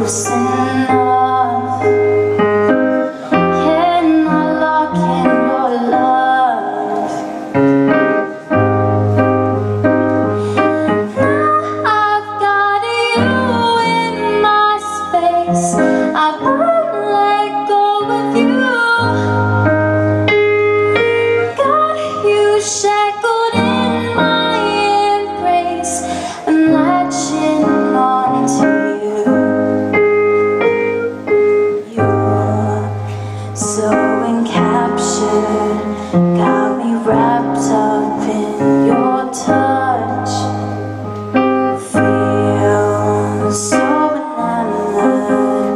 close enough. Can I lock in your love? Now I've got you in my space. I won't let go of you. Got you shackled in my embrace. I'm latching on to you. You're so encaptured, got me wrapped up in your touch. Feel so enamored.